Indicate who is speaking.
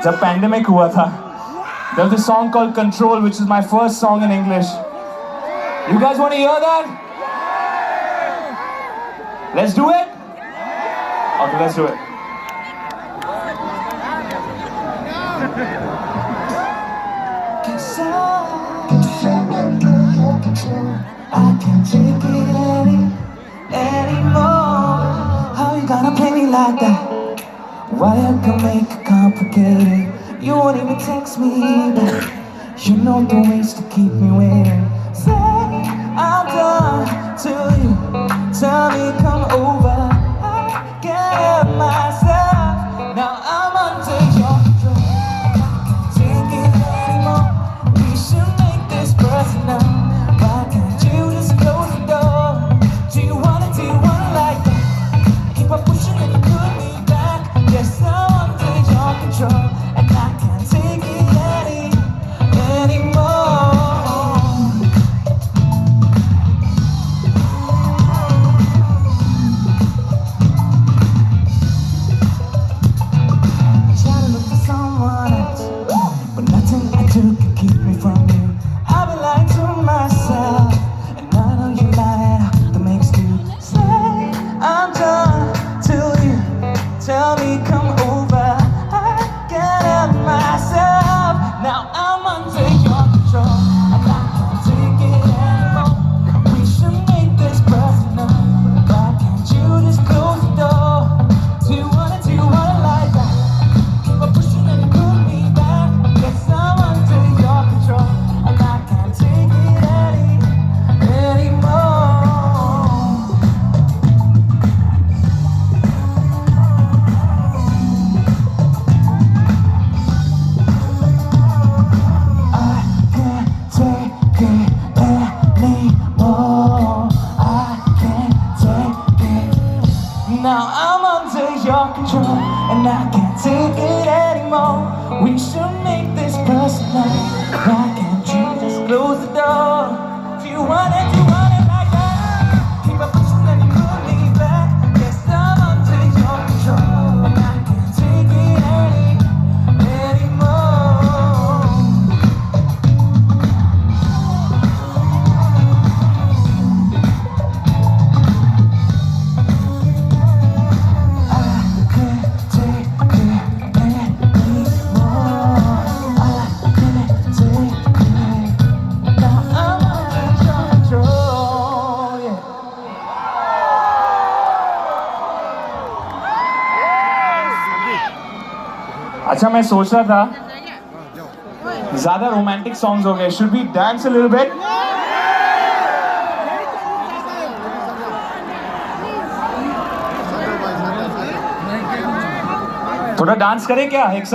Speaker 1: जब pandemic हुआ था, there was a song called Control, which is my first song in English. You guys want to hear that? Let's do it? Okay, let's do it. I can't take it anymore. How you gonna play me like that? Why you gonna make it complicated? You won't even text me back. You know the ways to keep me waiting. Say I'm done till you tell me come over. I can't help myself. Now I'm under your control. I can't take it anymore. We should make this personal. Why can't you just close the door? Do you wanna like that? Keep on pushing and you put me back. Yes, I'm under your control. And I can't take it anymore. I try to look for someone else, but nothing I do can keep me from you. I've been lying to myself, and I know you lie. That makes you say I'm done till you tell me come over. I can't help myself. Now I'm under your control, and I can't take it anymore. We should make this personal. Why can't you just close the door? Do you wanna like that? Keep on pushing and you put me back. Yes, I'm under your control, and I can't take it anymore. I can't take it anymore. I can't take it. Now I'm under your control, and I can't take it anymore. We should make this personal. Why can't you just close the door? Do you want it like that? Keep on pushing and you put me back. Yes, I'm under your control, and I can't take it anymore. I can't take it anymore. I can't take it. Now I'm under your control, yeah. अच्छा, मैं सोच रहा था ज्यादा romantic songs हो गए. Should we dance a little bit? थोड़ा dance करें क्या एक साथ?